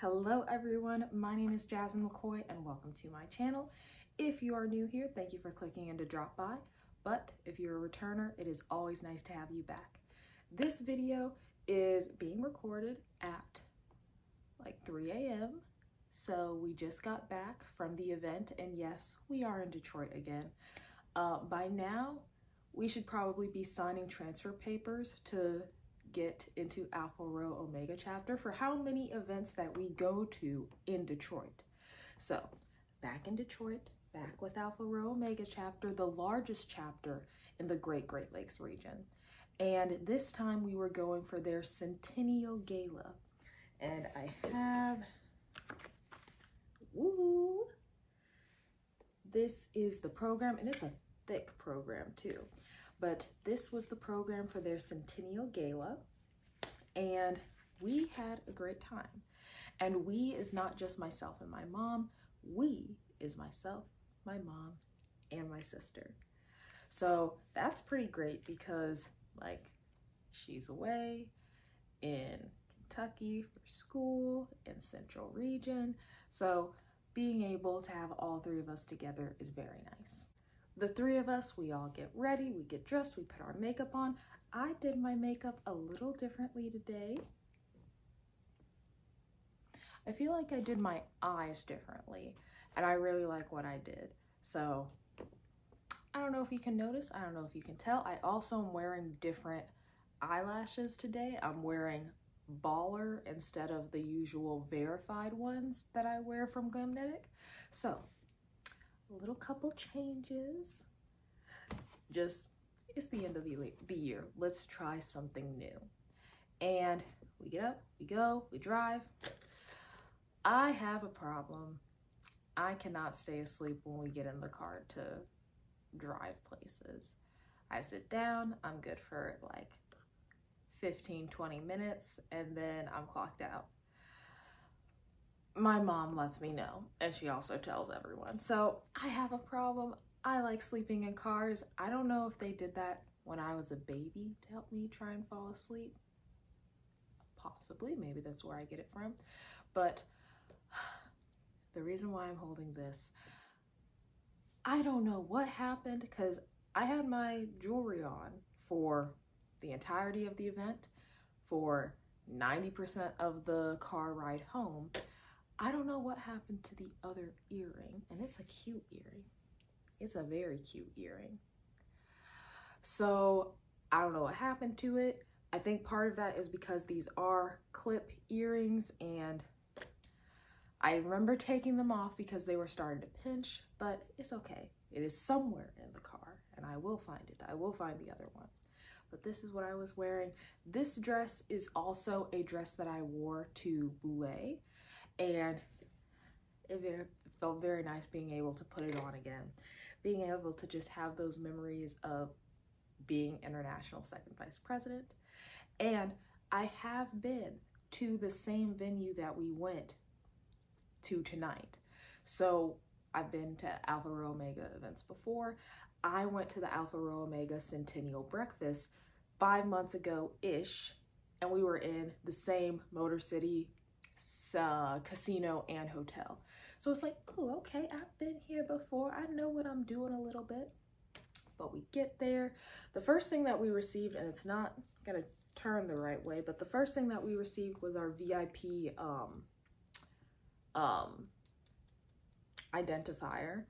Hello everyone, my name is Jasmine McCoy and welcome to my channel. If you are new here, thank you for clicking in to drop by, but if you're a returner, it is always nice to have you back. This video is being recorded at like 3 a.m. So we just got back from the event, and yes, we are in Detroit again. By now, we should probably be signing transfer papers to get into Alpha Rho Omega Chapter for how many events that we go to in Detroit. So back in Detroit, back with Alpha Rho Omega Chapter, the largest chapter in the Great Lakes region. And this time we were going for their Centennial Gala. And I have, woo, this is the program, and it's a thick program too. But this was the program for their Centennial Gala, and we had a great time. And we is not just myself and my mom, we is myself, my mom, and my sister. So that's pretty great because like she's away in Kentucky for school in Central Region. So being able to have all three of us together is very nice. The three of us, we all get ready, we get dressed, we put our makeup on. I did my makeup a little differently today. I feel like I did my eyes differently, and I really like what I did. So I don't know if you can notice, I don't know if you can tell. I also am wearing different eyelashes today. I'm wearing baller instead of the usual verified ones that I wear from Glamnetic. So a little couple changes. Just, it's the end of the year. Let's try something new. And we get up, we go, we drive. I have a problem. I cannot stay asleep when we get in the car to drive places. I sit down, I'm good for like 15-20 minutes, and then I'm clocked out. My mom lets me know, and she also tells everyone. So I have a problem. I like sleeping in cars. I don't know if they did that when I was a baby to help me try and fall asleep. Possibly, maybe that's where I get it from. But the reason why I'm holding this, I don't know what happened because I had my jewelry on for the entirety of the event, for 90% of the car ride home. I don't know what happened to the other earring, and it's a cute earring. It's a very cute earring. So I don't know what happened to it. I think part of that is because these are clip earrings, and I remember taking them off because they were starting to pinch, but it's okay. It is somewhere in the car, and I will find it. I will find the other one. But this is what I was wearing. This dress is also a dress that I wore to Boulay, and it felt very nice being able to put it on again. Being able to just have those memories of being International Second Vice President. And I have been to the same venue that we went to tonight. So I've been to Alpha Rho Omega events before. I went to the Alpha Rho Omega Centennial Breakfast 5 months ago-ish, and we were in the same Motor City casino and hotel. So it's like, oh, okay, I've been here before. I know what I'm doing a little bit. But we get there. The first thing that we received, and it's not gonna turn the right way, but the first thing that we received was our VIP identifier.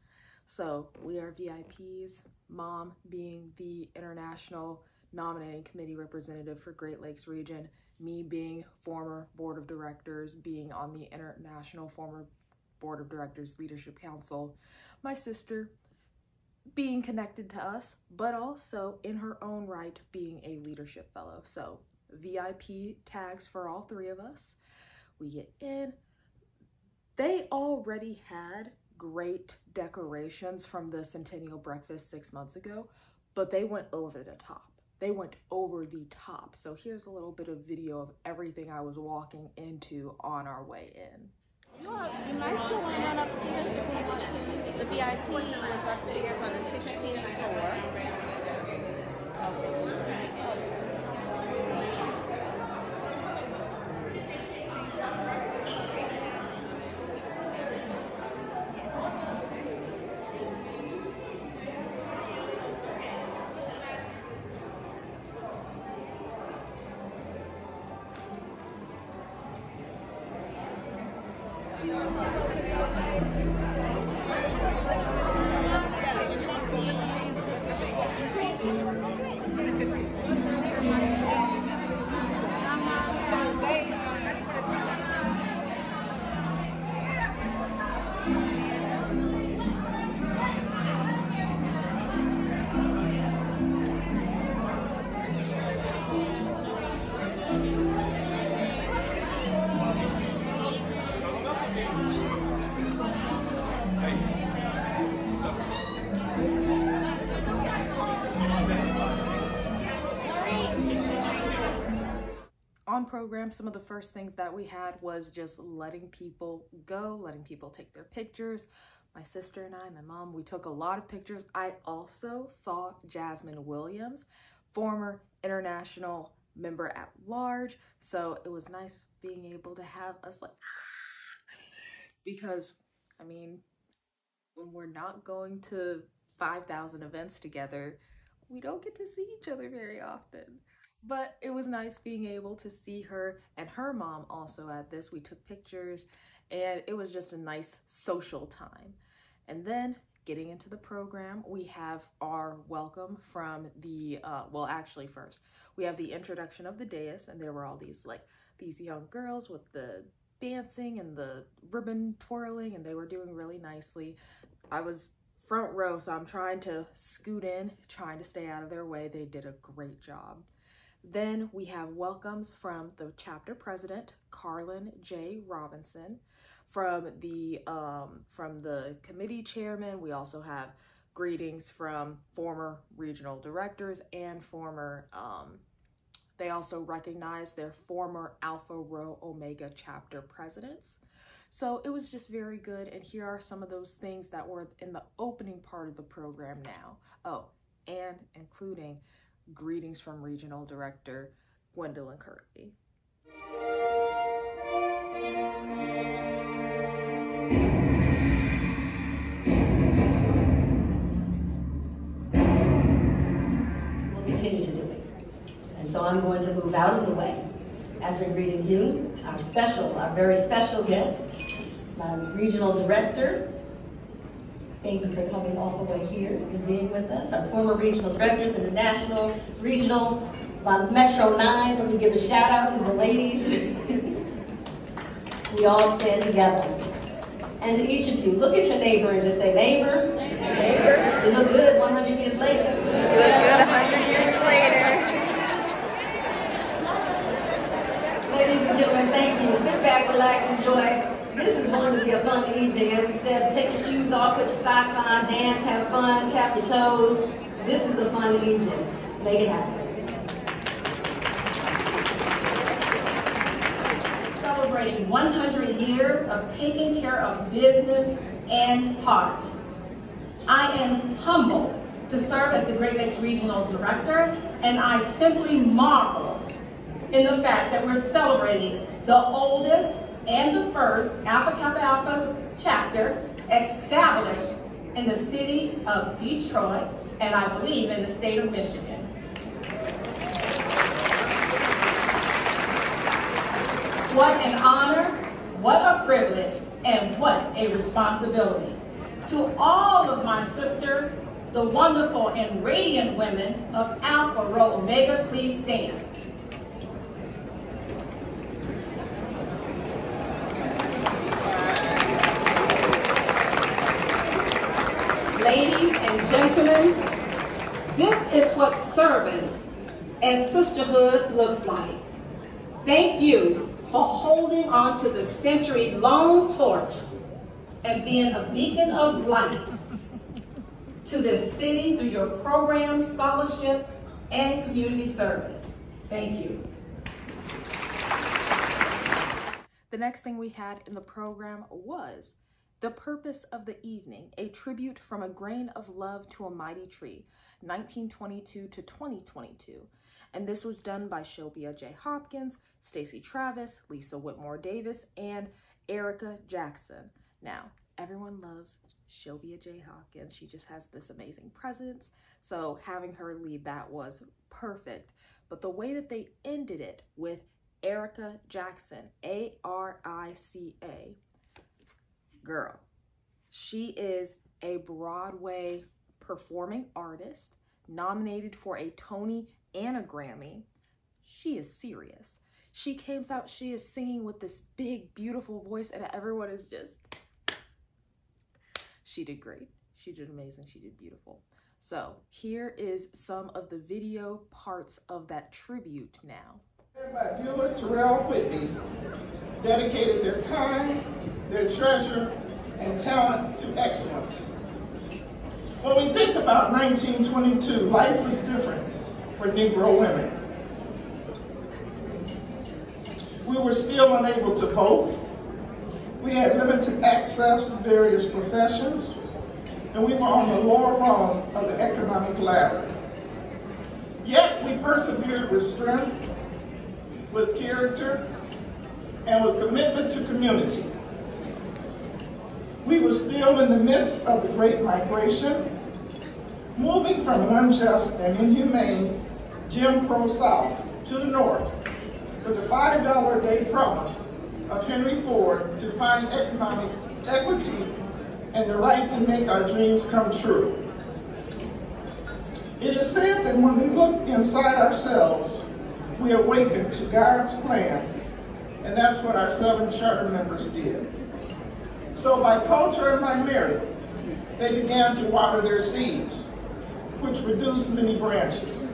So we are VIPs, Mom being the International Nominating Committee representative for Great Lakes region, me being former board of directors, being on the International former board of directors leadership council, my sister being connected to us, but also in her own right being a leadership fellow. So VIP tags for all three of us. We get in. They already had great decorations from the Centennial Breakfast 6 months ago, but they went over the top. They went over the top. So here's a little bit of video of everything I was walking into on our way in. You might still want to run upstairs if you want to. The VIP was upstairs on the 16th floor. On program, some of the first things that we had was just letting people go, letting people take their pictures. My sister and I, my mom, we took a lot of pictures. I also saw Jasmine Williams, former international member at large. So it was nice being able to have us like, because I mean, when we're not going to 5,000 events together, we don't get to see each other very often. But it was nice being able to see her and her mom also at this. We took pictures and it was just a nice social time. And then getting into the program, we have our welcome from the, well, actually first, we have the introduction of the dais, and there were all these young girls with the dancing and the ribbon twirling, and they were doing really nicely. I was front row, so I'm trying to scoot in, trying to stay out of their way. They did a great job. Then we have welcomes from the chapter president, Carlin J. Robinson. From the committee chairman, we also have greetings from former regional directors and former, they also recognize their former Alpha Rho Omega Chapter presidents. So it was just very good. And here are some of those things that were in the opening part of the program now. Oh, and including greetings from Regional Director Gwendolyn Kirby. We'll continue to do it. And so I'm going to move out of the way after greeting you, our very special guest, my Regional Director. Thank you for coming all the way here and being with us. Our former regional directors, international, regional, Metro 9. Let me give a shout out to the ladies. We all stand together. And to each of you, look at your neighbor and just say, neighbor, neighbor, you look good 100 years later. You look good 100 years later. Ladies and gentlemen, thank you. Sit back, relax, enjoy. This is going to be a fun evening. As we said, take your shoes off, put your socks on, dance, have fun, tap your toes. This is a fun evening. Make it happen. Celebrating 100 years of taking care of business and hearts. I am humbled to serve as the Great Lakes Regional Director, and I simply marvel in the fact that we're celebrating the oldest and the first Alpha Kappa Alpha Chapter established in the city of Detroit, and I believe in the state of Michigan. What an honor, what a privilege, and what a responsibility. To all of my sisters, the wonderful and radiant women of Alpha Rho Omega, please stand. Ladies and gentlemen, this is what service and sisterhood looks like. Thank you for holding on to the century-long torch and being a beacon of light to this city through your programs, scholarships, and community service. Thank you. The next thing we had in the program was The Purpose of the Evening, a tribute from a grain of love to a mighty tree, 1922 to 2022. And this was done by Shelbia J. Hopkins, Stacey Travis, Lisa Whitmore Davis, and Erica Jackson. Now, everyone loves Shelbia J. Hopkins. She just has this amazing presence. So having her lead that was perfect. But the way that they ended it with Erica Jackson, A-R-I-C-A, girl. She is a Broadway performing artist, nominated for a Tony and a Grammy. She is serious. She came out, she is singing with this big, beautiful voice, and everyone is just, she did great. She did amazing. She did beautiful. So here is some of the video parts of that tribute now. By Bueller, Terrell Whitney, dedicated their time, their treasure, and talent to excellence. When we think about 1922, life was different for Negro women. We were still unable to vote. We had limited access to various professions, and we were on the lower rung of the economic ladder. Yet we persevered with strength, with character, and with commitment to community. We were still in the midst of the Great Migration, moving from an unjust and inhumane Jim Crow South to the North, with the $5 a day promise of Henry Ford to find economic equity and the right to make our dreams come true. It is said that when we look inside ourselves, we awaken to God's plan, and that's what our 7 charter members did. So by culture and by merit, they began to water their seeds, which produced many branches.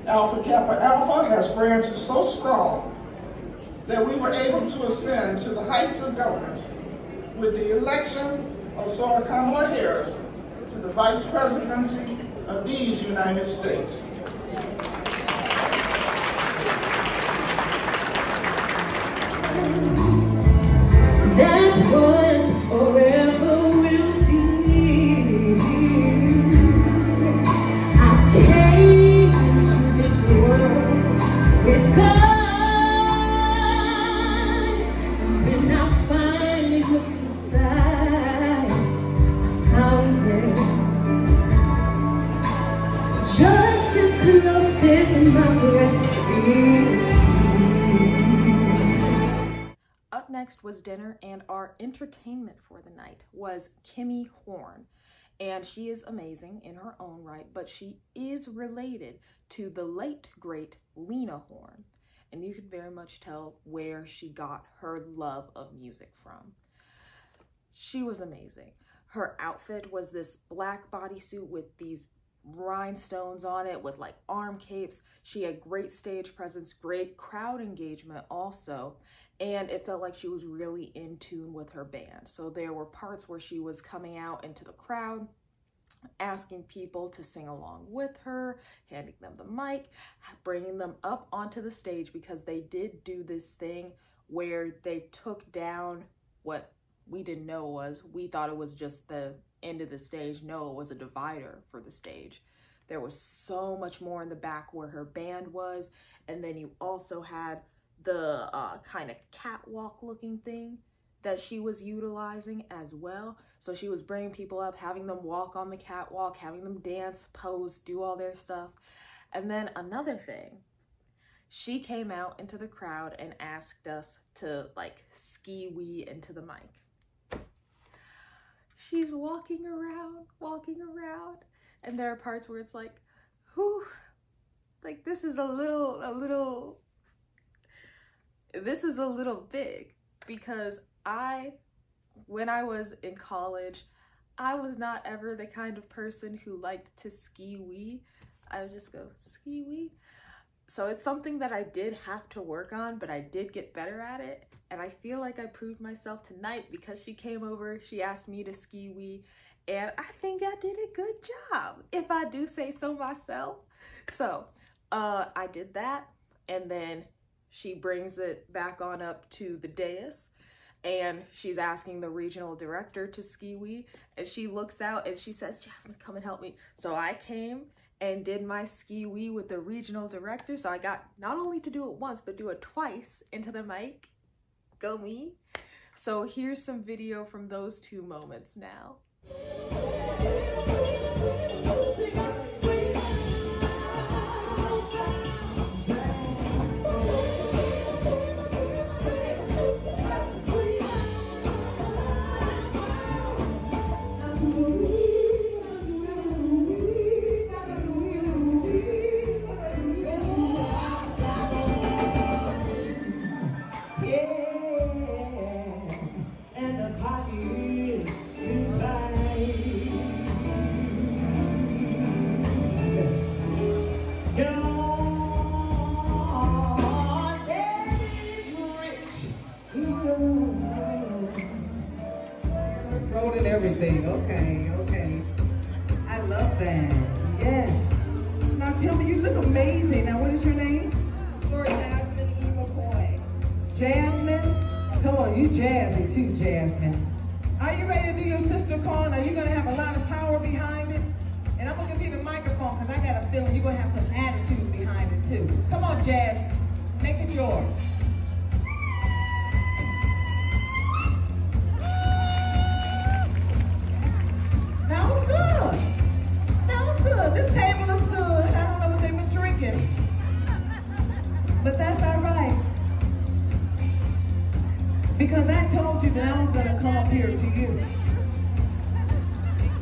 Alpha Kappa Alpha has branches so strong that we were able to ascend to the heights of governance with the election of Senator Kamala Harris to the Vice Presidency of these United States. That was forever will be. I came to this world with God, and when I finally looked inside, I found it just as close as my breath is. Up next was dinner, and our entertainment for the night was Kimmy Horn. And she is amazing in her own right, but she is related to the late, great Lena Horne. And you can very much tell where she got her love of music from. She was amazing. Her outfit was this black bodysuit with these rhinestones on it with like arm capes. She had great stage presence, great crowd engagement also, and it felt like she was really in tune with her band. So there were parts where she was coming out into the crowd, asking people to sing along with her, handing them the mic, bringing them up onto the stage, because they did do this thing where they took down what we didn't know was, we thought it was just the end of the stage. No, it was a divider for the stage. There was so much more in the back where her band was, and then you also had the kind of catwalk looking thing that she was utilizing as well. So she was bringing people up, having them walk on the catwalk, having them dance, pose, do all their stuff. And then another thing, she came out into the crowd and asked us to like ski-wee into the mic. She's walking around, and there are parts where it's like, whew, like this is a little big, because when I was in college, I was not ever the kind of person who liked to ski-wee. I would just go ski-wee. So it's something that I did have to work on, but I did get better at it. And I feel like I proved myself tonight, because she came over, she asked me to ski-wee, and I think I did a good job, if I do say so myself. So I did that, and then she brings it back on up to the dais, and she's asking the regional director to ski-wee, and she looks out and she says, Jasmine, come and help me. So I came and did my ski-wee with the regional director. So I got not only to do it once, but do it twice into the mic. Go me. So here's some video from those two moments now. everything. Okay, okay. I love that. Yes. Now tell me, you look amazing. Now what is your name? Sorry, Jasmine McCoy. Jasmine? Come on, you jazzy too, Jasmine. Are you ready to do your sister call? Now you're gonna have a lot of power behind it. And I'm gonna give you the microphone because I got a feeling you're gonna have some attitude behind it too. Come on, Jazz, make it yours. That was good. That was good. This table looks good. I don't know what they've been drinking. But that's all right. Because I told you that I was going to come up here to you.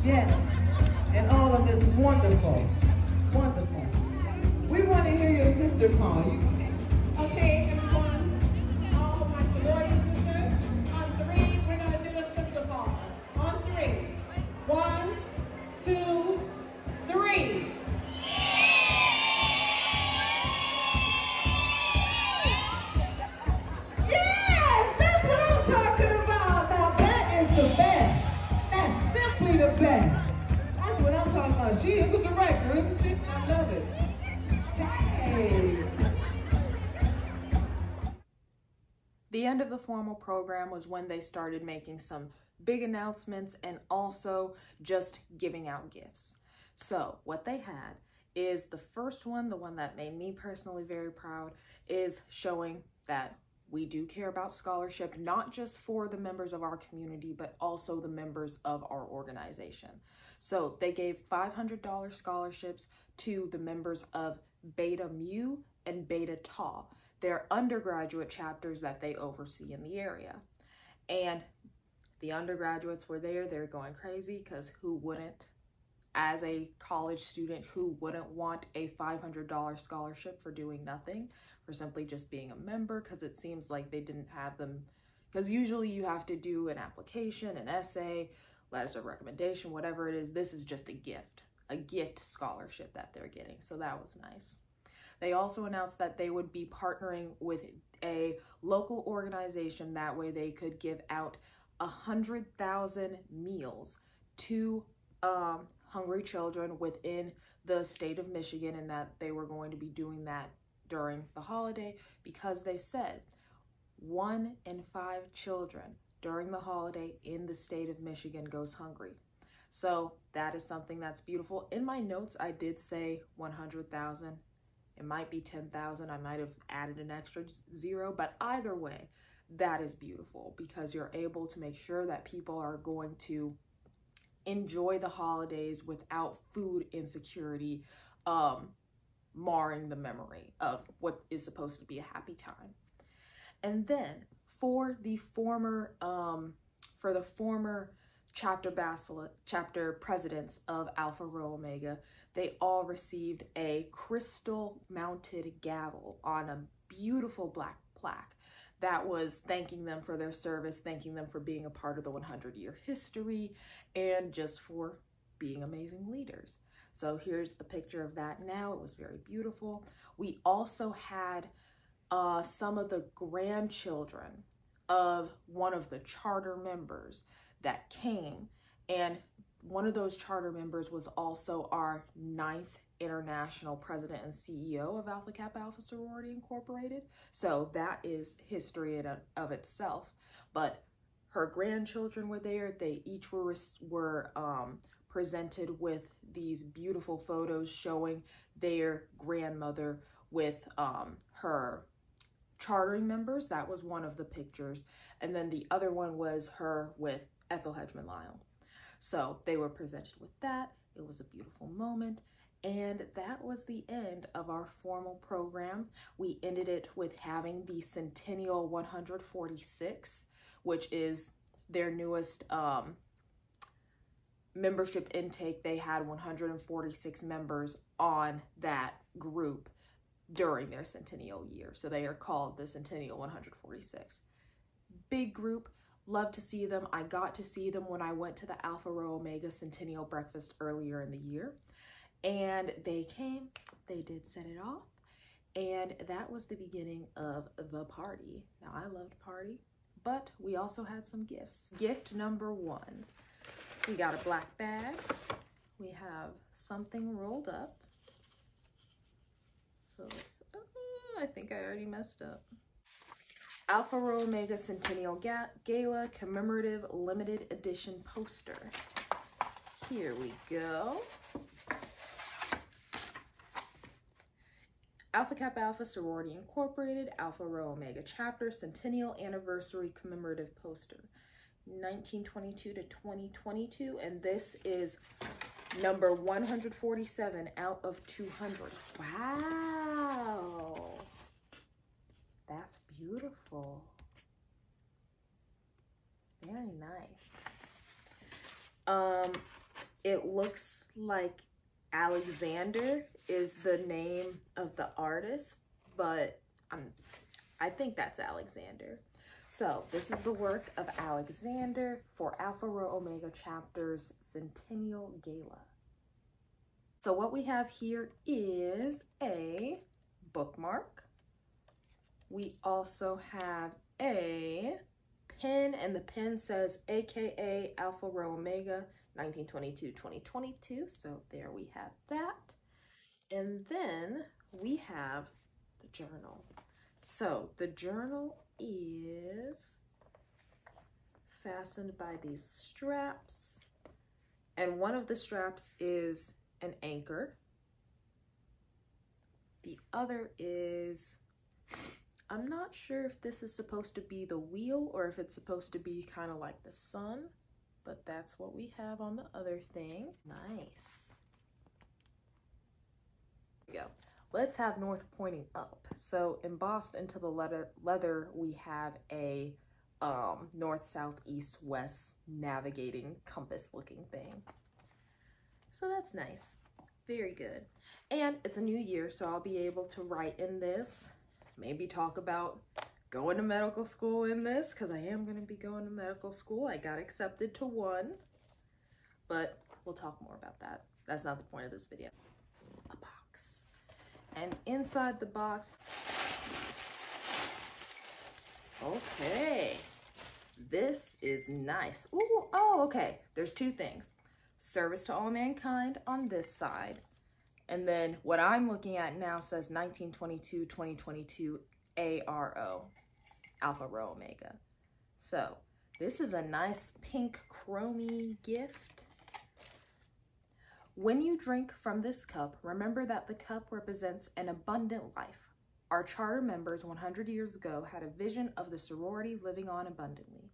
Yes. And all of this wonderful, wonderful. We want to hear your sister call. Okay, everyone. All of my sorority sisters. On 3, we're going to do a sister call. On 3. 1, 2, 3. Yes, that's what I'm talking about. Now that is the best. That's simply the best. That's what I'm talking about. She is a director, isn't she? I love it. Hey. The end of the formal program was when they started making some big announcements and also just giving out gifts. So what they had is the first one, the one that made me personally very proud, is showing that we do care about scholarship, not just for the members of our community, but also the members of our organization. So they gave $500 scholarships to the members of Beta Mu and Beta Tau. They're undergraduate chapters that they oversee in the area. And the undergraduates were there. They're going crazy because who wouldn't, as a college student, who wouldn't want a $500 scholarship for doing nothing, for simply just being a member? Because it seems like they didn't have them, because usually you have to do an application, an essay, letters of recommendation, whatever it is. This is just a gift scholarship that they're getting. So that was nice. They also announced that they would be partnering with a local organization. That way they could give out 100,000 meals to hungry children within the state of Michigan, and that they were going to be doing that during the holiday because they said 1 in 5 children during the holiday in the state of Michigan goes hungry. So that is something that's beautiful. In my notes, I did say 100,000. It might be 10,000. I might have added an extra 0, but either way, that is beautiful because you're able to make sure that people are going to enjoy the holidays without food insecurity marring the memory of what is supposed to be a happy time. And then for the former chapter presidents of Alpha Rho Omega, they all received a crystal mounted gavel on a beautiful black plaque that was thanking them for their service, thanking them for being a part of the 100-year history, and just for being amazing leaders. So here's a picture of that now. It was very beautiful. We also had some of the grandchildren of one of the charter members that came, and one of those charter members was also our 9th international president and CEO of Alpha Kappa Alpha Sorority Incorporated. So that is history in of itself. But her grandchildren were there. They each were presented with these beautiful photos showing their grandmother with her chartering members. That was one of the pictures. And then the other one was her with Ethel Hedgeman-Lyle. So they were presented with that. It was a beautiful moment. And that was the end of our formal program. We ended it with having the Centennial 146, which is their newest membership intake. They had 146 members on that group during their Centennial year. So they are called the Centennial 146. Big group. Love to see them. I got to see them when I went to the Alpha Rho Omega Centennial breakfast earlier in the year. And they came, they did set it off, and that was the beginning of the party. Now, I loved party, but we also had some gifts. Gift number 1. We got a black bag. We have something rolled up. So let's, I think I already messed up. Alpha Rho Omega Centennial Gala Commemorative Limited Edition Poster. Here we go. Alpha Kappa Alpha Sorority Incorporated, Alpha Rho Omega Chapter, Centennial Anniversary Commemorative Poster, 1922 to 2022, and this is number 147 out of 200. Wow, that's beautiful. Very nice. It looks like Alexander is the name of the artist, but I think that's Alexander. So this is the work of Alexander for Alpha Rho Omega Chapter's Centennial Gala. So what we have here is a bookmark. We also have a pin, and the pin says AKA Alpha Rho Omega 1922-2022. So there we have that. And then we have the journal. So the journal is fastened by these straps, and one of the straps is an anchor. The other is, I'm not sure if this is supposed to be the wheel or if it's supposed to be kind of like the sun, but that's what we have on the other thing. Nice. There we go. Let's have north pointing up. So embossed into the leather, we have a north, south, east, west navigating compass looking thing. So that's nice. Very good. And it's a new year, so I'll be able to write in this, maybe talk about going to medical school in this, because I am going to be going to medical school. I got accepted to one, but we'll talk more about that. That's not the point of this video. A box. And inside the box, okay, this is nice. Ooh, oh, okay. There's two things. Service to all mankind on this side. And then what I'm looking at now says 1922-2022 ARO, Alpha Rho Omega. So this is a nice pink chromey gift. When you drink from this cup, remember that the cup represents an abundant life. Our charter members 100 years ago had a vision of the sorority living on abundantly.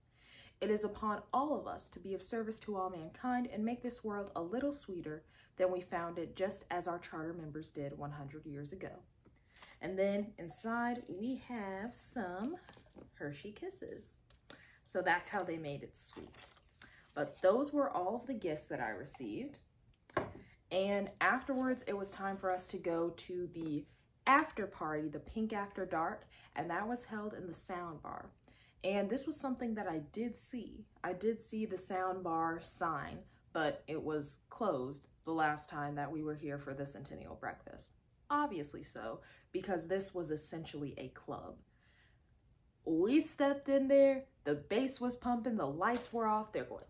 It is upon all of us to be of service to all mankind and make this world a little sweeter than we found it, just as our charter members did 100 years ago. And then inside we have some Hershey Kisses. So that's how they made it sweet. But those were all of the gifts that I received. And afterwards, it was time for us to go to the after party, the Pink After Dark, and that was held in the sound bar. And this was something that I did see. I did see the sound bar sign, but it was closed the last time that we were here for the Centennial breakfast. Obviously so, because this was essentially a club. We stepped in there, the bass was pumping, the lights were off, they're going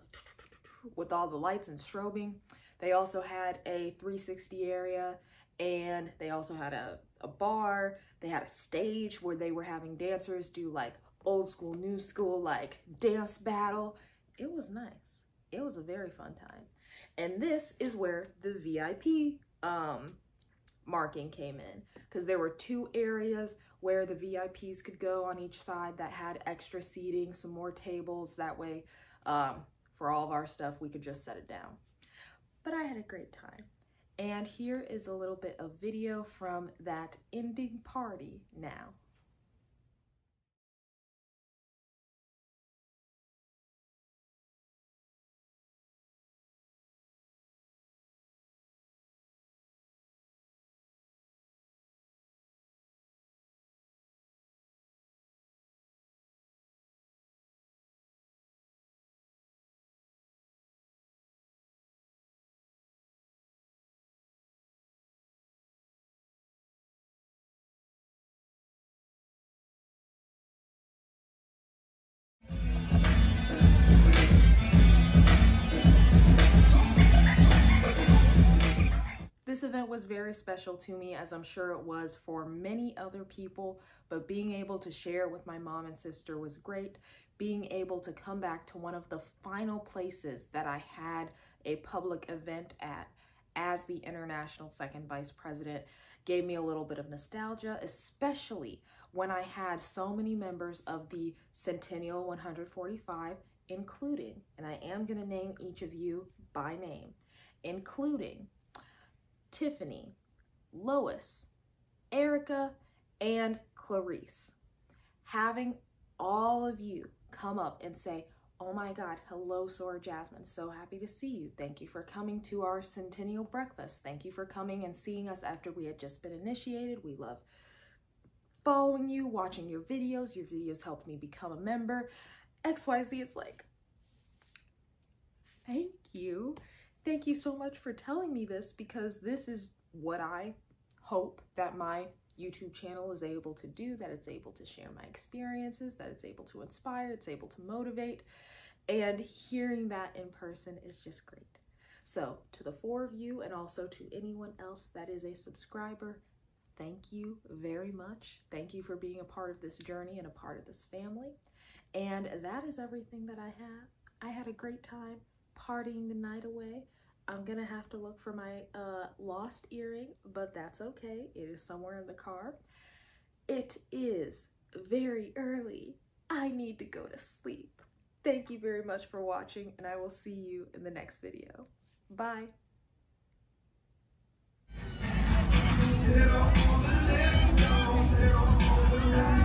with all the lights and strobing. They also had a 360 area, and they also had a bar. They had a stage where they were having dancers do like old school, new school, like dance battle. It was nice. It was a very fun time. And this is where the VIP marking came in, because there were two areas where the VIPs could go on each side that had extra seating, some more tables. That way, for all of our stuff, we could just set it down. But I had a great time. And here is a little bit of video from that ending party now. This event was very special to me, as I'm sure it was for many other people, but being able to share it with my mom and sister was great. Being able to come back to one of the final places that I had a public event at as the International Second Vice President gave me a little bit of nostalgia, especially when I had so many members of the Centennial 145, including, and I am going to name each of you by name, including Tiffany, Lois, Erica, and Clarice. Having all of you come up and say, "Oh my God, hello, Soror Jasmine. So happy to see you. Thank you for coming to our Centennial breakfast. Thank you for coming and seeing us after we had just been initiated. We love following you, watching your videos. Your videos helped me become a member. XYZ." It's like, thank you. Thank you so much for telling me this, because this is what I hope that my YouTube channel is able to do, that it's able to share my experiences, that it's able to inspire, it's able to motivate, and hearing that in person is just great. So to the 4 of you, and also to anyone else that is a subscriber, thank you very much. Thank you for being a part of this journey and a part of this family. And that is everything that I have. I had a great time partying the night away. I'm gonna have to look for my lost earring, but that's okay. It is somewhere in the car. It is very early. I need to go to sleep. Thank you very much for watching, and I will see you in the next video. Bye.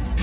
Little